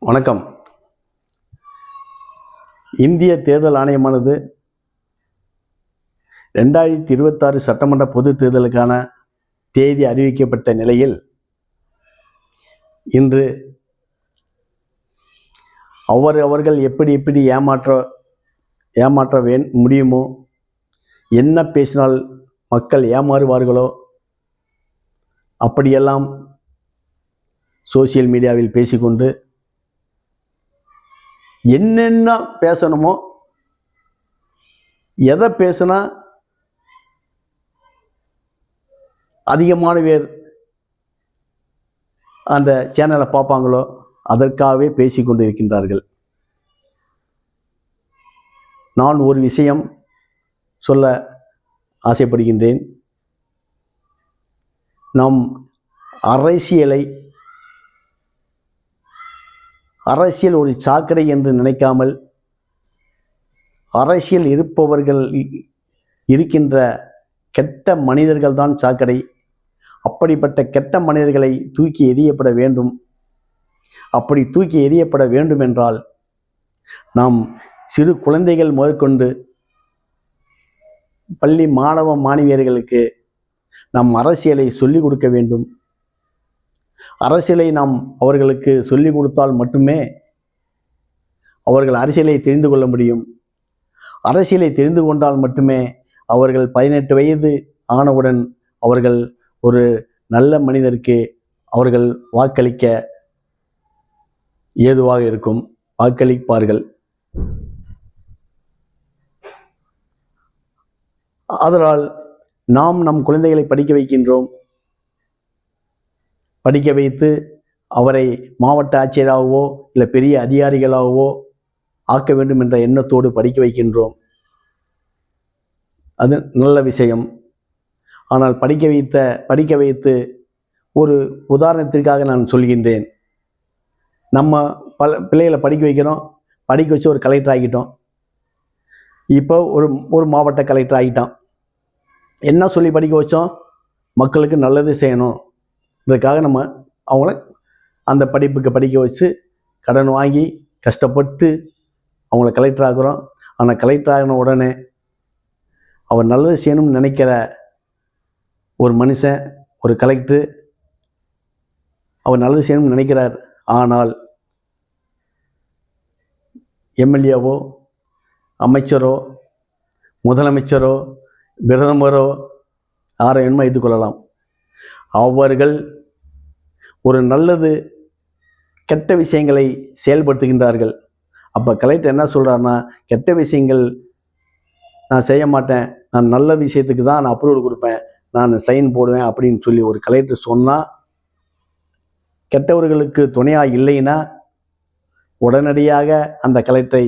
வணக்கம். இந்திய தேர்தல் ஆணையமானது 2026 சட்டமன்ற பொதுத் தேர்தலுக்கான தேதி அறிவிக்கப்பட்ட நிலையில் இன்று அவர்கள் எப்படி ஏமாற்ற முடியுமோ, என்ன பேசினால் மக்கள் ஏமாறுவார்களோ அப்படியெல்லாம் சோசியல் மீடியாவில் பேசிக்கொண்டு என்னென்ன பேசணுமோ, எதை பேசினா அதிகமான பேர் அந்த சேனலை பார்ப்பாங்களோ அதற்காகவே பேசிக்கொண்டு இருக்கின்றார்கள். நான் ஒரு விஷயம் சொல்ல ஆசைப்படுகின்றேன். நம் அரசியல் ஒரு சாக்கடை என்று நினைக்காமல், அரசியல் இருப்பவர்கள் இருக்கின்ற கெட்ட மனிதர்கள் தான் சாக்கடை. அப்படிப்பட்ட கெட்ட மனிதர்களை தூக்கி எறியப்பட வேண்டும். அப்படி தூக்கி எறியப்பட வேண்டும் என்றால் நாம் சிறு குழந்தைகள் முதற்கொண்டு பள்ளி மாணவ மாணவியர்களுக்கு நாம் அரசியலை சொல்லிக் கொடுக்க வேண்டும். அரசியலை நாம் அவர்களுக்கு சொல்லிக் கொடுத்தால் மட்டுமே அவர்கள் அரசியலை தெரிந்து கொள்ள முடியும். அரசியலை தெரிந்து கொண்டால் மட்டுமே அவர்கள் 18 வயது ஆனவுடன் அவர்கள் ஒரு நல்ல மனிதருக்கு அவர்கள் வாக்களிக்க ஏதுவாக இருக்கும், வாக்களிப்பார்கள். அதனால் நாம் நம் குழந்தைகளை படிக்க வைக்கின்றோம். படிக்க வைத்து அவரை மாவட்ட ஆட்சியராகவோ இல்லை பெரிய அதிகாரிகளாகவோ ஆக்க வேண்டும் என்ற எண்ணத்தோடு படிக்க வைக்கின்றோம். அது நல்ல விஷயம். ஆனால் படிக்க வைத்து ஒரு உதாரணத்திற்காக நான் சொல்கின்றேன். நம்ம பிள்ளைகளை படிக்க வைக்கிறோம், படிக்க வச்சு ஒரு கலெக்டர் ஆகிட்டோம். இப்போ ஒரு மாவட்ட கலெக்டர் ஆகிட்டான். என்ன சொல்லி படிக்க வச்சோம்? மக்களுக்கு நல்லது செய்யணும். இதற்காக நம்ம அவங்கள அந்த படிப்புக்கு படிக்க வச்சு கடன் வாங்கி கஷ்டப்பட்டு அவங்கள கலெக்டர் ஆக்குறோம். ஆனால் கலெக்டர் ஆகின உடனே அவர் நல்லது செய்யணும்னு நினைக்கிற ஒரு மனுஷன், ஒரு கலெக்டர், அவர் நல்லது செய்யணும்னு நினைக்கிறார். ஆனால் எம்எல்ஏவோ அமைச்சரோ முதலமைச்சரோ பிரதமரோ யாரை வேணுமோ ஏற்றுக்கொள்ளலாம். அவர்கள் ஒரு நல்லது கெட்ட விஷயங்களை செயல்படுத்துகின்றார்கள். அப்போ கலெக்டர் என்ன சொல்கிறாருன்னா, கெட்ட விஷயங்கள் நான் செய்ய மாட்டேன், நான் நல்ல விஷயத்துக்கு தான் நான் அப்ரூவல் கொடுப்பேன், நான் சைன் போடுவேன் அப்படின்னு சொல்லி ஒரு கலெக்டர் சொன்னால், கெட்டவர்களுக்கு துணையாக இல்லைன்னா உடனடியாக அந்த கலெக்டரை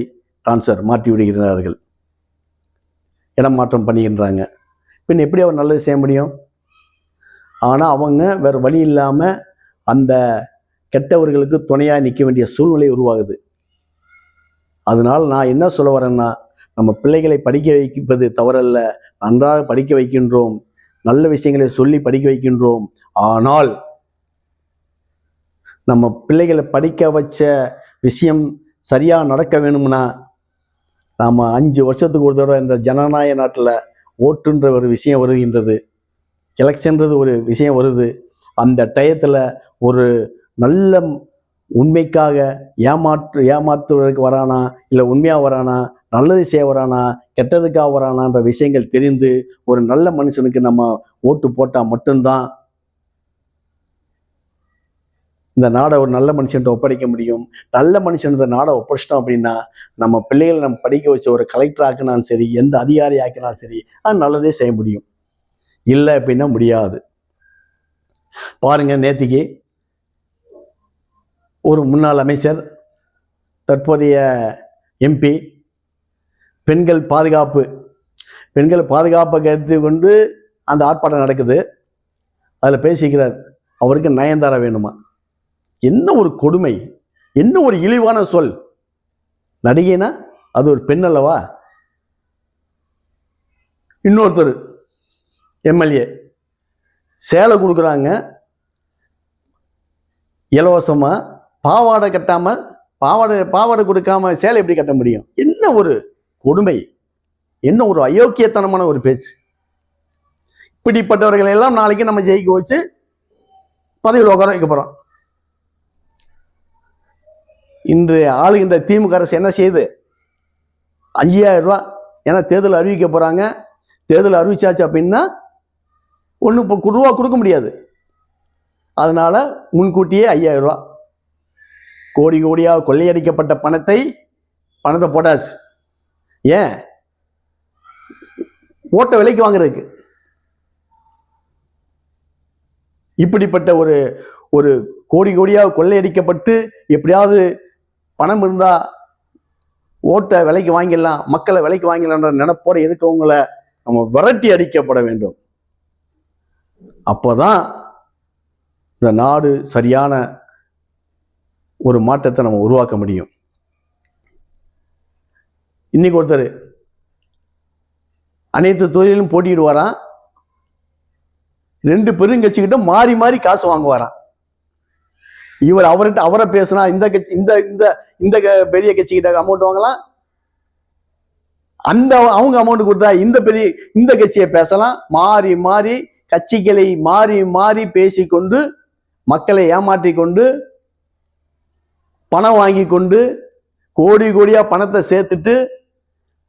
மாற்றி விடுகிறார்கள், இடம் மாற்றம் பண்ணுகின்றாங்க. பின் எப்படி அவர் நல்லது செய்ய முடியும்? ஆனால் அவங்க வேறு வழி இல்லாமல் அந்த கெட்டவர்களுக்கு துணையாக நிற்க வேண்டிய சூழ்நிலை உருவாகுது. அதனால் நான் என்ன சொல்ல வரேன்னா, நம்ம பிள்ளைகளை படிக்க வைப்பது தவறல்ல, நன்றாக படிக்க வைக்கின்றோம், நல்ல விஷயங்களை சொல்லி படிக்க வைக்கின்றோம். ஆனால் நம்ம பிள்ளைகளை படிக்க வச்ச விஷயம் சரியாக நடக்க வேணும்னா நாம் 5 வருஷத்துக்கு ஒரு தடவை இந்த ஜனநாயக நாட்டில் ஓட்டுன்ற ஒரு விஷயம் வருகின்றது, எலெக்ஷன்றது ஒரு விஷயம் வருது. அந்த டயத்தில் ஒரு நல்ல உண்மைக்காக ஏமாற்றுவதற்கு வரானா, இல்லை உண்மையாக வரானா, நல்லது செய்ய வரானா, கெட்டதுக்காக வரானான்ற விஷயங்கள் தெரிந்து ஒரு நல்ல மனுஷனுக்கு நம்ம ஓட்டு போட்டால் மட்டும்தான் இந்த நாடை ஒரு நல்ல மனுஷன்ட்ட ஒப்படைக்க முடியும். நல்ல மனுஷன் இந்த நாடை ஒப்படைச்சிட்டோம் அப்படின்னா நம்ம பிள்ளைகளை நம்ம படிக்க வச்ச ஒரு கலெக்டர் ஆக்கினாலும் சரி, எந்த அதிகாரி ஆக்கினாலும் சரி, அது நல்லதே செய்ய முடியும். இல்லை அப்படின்னா முடியாது. பாருங்க, நேத்திக்கு ஒரு முன்னாள் அமைச்சர், தற்போதைய எம்பி, பெண்கள் பாதுகாப்பை கருத்து கொண்டு அந்த ஆர்ப்பாட்டம் நடக்குது. அதில் பேசிக்கிறார், அவருக்கு நயன்தாரா வேணுமா? என்ன ஒரு கொடுமை, என்ன ஒரு இழிவான சொல். நடிகைனா அது ஒரு பெண் அல்லவா? இன்னொருத்தர் எம்எல்ஏ சேலை கொடுக்குறாங்க இலவசமாக, பாவாடை கட்டாமல் பாவாடை கொடுக்காம சேலை எப்படி கட்ட முடியும்? என்ன ஒரு கொடுமை, என்ன ஒரு அயோக்கியத்தனமான ஒரு பேச்சு. இப்படிப்பட்டவர்களை எல்லாம் நாளைக்கு நம்ம ஜெயிக்க வச்சு பதவியில் உட்கார வைக்க போறோம். இன்று ஆளுகின்ற திமுக அரசு என்ன செய்யுது? 5000 ரூபாய் ஏன்னா தேர்தல் அறிவிக்க போறாங்க. தேர்தல் அறிவிச்சாச்சு அப்படின்னா ஒன்றும் ரூபா கொடுக்க முடியாது. அதனால முன்கூட்டியே 5000 ரூபாய் கோடி கோடியாக கொள்ளையடிக்கப்பட்ட பணத்தை போட்டாச்சு. ஏன்? ஓட்ட விலைக்கு வாங்குறதுக்கு. இப்படிப்பட்ட ஒரு கோடி கோடியாக கொள்ளையடிக்கப்பட்டு எப்படியாவது பணம் இருந்தா ஓட்ட விலைக்கு வாங்கிடலாம், மக்களை விலைக்கு வாங்கிடலான்ற நினைப்போட இருக்கவங்களை நம்ம விரட்டி அடிக்கப்பட வேண்டும். அப்போதான் இந்த நாடு சரியான ஒரு மாற்றத்தை நம்ம உருவாக்க முடியும். இன்னைக்கு ஒருத்தர் அனைத்து தொழிலும் போட்டியிடுவாராம். 2 பெருங்கட்சிக்கிட்ட மாறி மாறி காசு வாங்குவாராம். இவர் அவரை பேசினா இந்த கட்சி இந்த பெரிய கட்சிக்கிட்ட அமௌண்ட் வாங்கலாம், அவங்க அமௌண்ட் கொடுத்தா இந்த கட்சியை பேசலாம். மாறி மாறி கட்சிகளை மாறி மாறி பேசிக்கொண்டு மக்களை ஏமாற்றி கொண்டு பணம் வாங்கி கொண்டு கோடி கோடியா பணத்தை சேர்த்துட்டு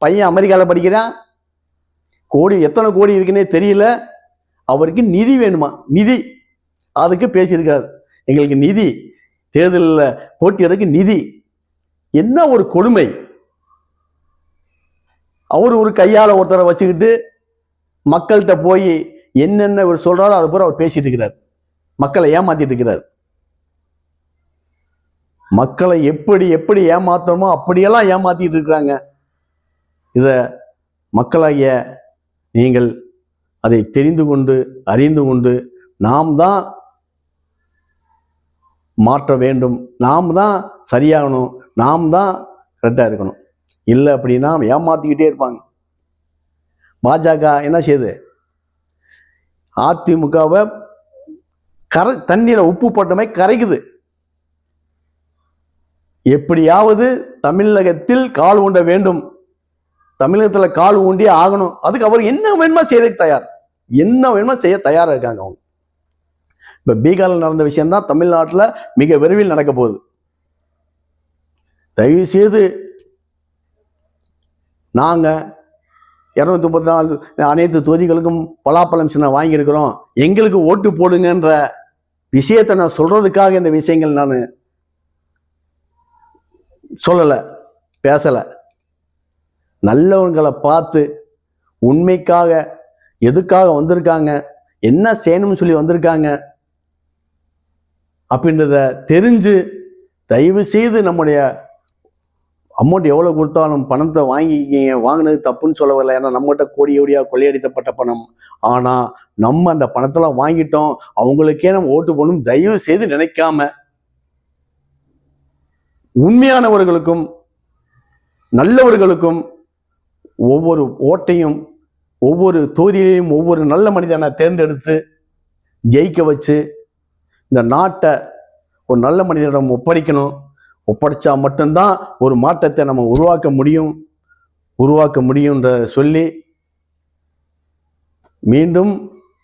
பையன் அமெரிக்காவில் படிக்கிறான். எத்தனை கோடி இருக்குன்னே தெரியல. அவருக்கு நிதி வேணுமா? நிதி அதுக்கு பேசியிருக்காரு. எங்களுக்கு நிதி, தேர்தலில் போட்டியதுக்கு நிதி. என்ன ஒரு கொடுமை! ஒரு கையால ஒருத்தரை வச்சுக்கிட்டு மக்கள்கிட்ட போய் என்னென்ன இவர் சொல்றாரோ அது பூரா அவர் பேசிட்டு இருக்கிறார். மக்களை ஏமாத்திட்டு இருக்கிறார். மக்களை எப்படி எப்படி ஏமாத்தணுமோ அப்படியெல்லாம் ஏமாத்திட்டு இருக்கிறாங்க. இத மக்களாகிய நீங்கள் அதை தெரிந்து கொண்டு அறிந்து கொண்டு நாம் தான் மாற்ற வேண்டும், நாம் தான் சரியாகணும், நாம் தான் கரெக்டா இருக்கணும். இல்லை அப்படின்னா ஏமாத்திக்கிட்டே இருப்பாங்க. பாஜக என்ன செய்யுது? அதிமுகவை தண்ணீரை உப்பு போட்டமை கரைக்குது. எப்படியாவது தமிழகத்தில் கால் ஊண்ட வேண்டும், தமிழகத்தில் கால் ஊண்டி ஆகணும். அதுக்கு அவர் என்ன வேணுமா செய்யறதுக்கு தயார், என்ன வேணுமா செய்ய தயாரா இருக்காங்க அவங்க. இப்ப பீகாரில் நடந்த விஷயம் தான் தமிழ்நாட்டில் மிக விரைவில் நடக்க போகுது. தயவு செய்து நாங்க 234 அனைத்து தொகுதிகளுக்கும் பலாப்பழம் சின்னம் வாங்கியிருக்கிறோம், எங்களுக்கு ஓட்டு போடுங்கன்ற விஷயத்தை நான் சொல்றதுக்காக இந்த விஷயங்கள் நான் சொல்லல, பேசல. நல்லவங்களை பார்த்து உண்மைக்காக எதுக்காக வந்திருக்காங்க, என்ன செய்யணும்னு சொல்லி வந்திருக்காங்க அப்படின்றத தெரிஞ்சு தயவு செய்து நம்முடைய அமௌண்ட் எவ்வளோ கொடுத்தாலும் பணத்தை வாங்கினது தப்புன்னு சொல்ல வரல. ஏன்னா நம்மகிட்ட கோடி கோடியாக கொள்ளையடித்தப்பட்ட பணம். ஆனால் நம்ம அந்த பணத்தெல்லாம் வாங்கிட்டோம், அவங்களுக்கே நம்ம ஓட்டு போடணும் தயவு செய்து நினைக்காம உண்மையானவர்களுக்கும் நல்லவர்களுக்கும் ஒவ்வொரு ஓட்டையும் ஒவ்வொரு தொகுதியிலையும் ஒவ்வொரு நல்ல மனிதனை தேர்ந்தெடுத்து ஜெயிக்க வச்சு இந்த நாட்டை ஒரு நல்ல மனிதனிடம் ஒப்படைச்சா மட்டும்தான் ஒரு மாற்றத்தை நம்ம உருவாக்க முடியும்ன்ற சொல்லி மீண்டும்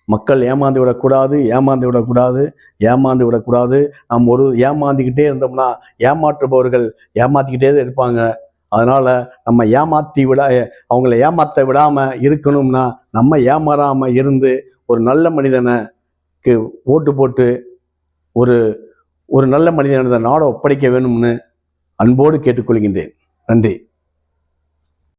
மக்கள் ஏமாந்து விடக்கூடாது. நம்ம ஏமாந்துக்கிட்டே இருந்தோம்னா ஏமாற்றுபவர்கள் ஏமாத்திக்கிட்டே தான் இருப்பாங்க. அதனால நம்ம அவங்களை ஏமாற்ற விடாம இருக்கணும்னா நம்ம ஏமாறாம இருந்து ஒரு நல்ல மனிதனுக்கு ஓட்டு போட்டு ஒரு நல்ல மனிதன் நாடை ஒப்படைக்க வேணும்னு அன்போடு கேட்டுக்கொள்கின்றேன். நன்றி.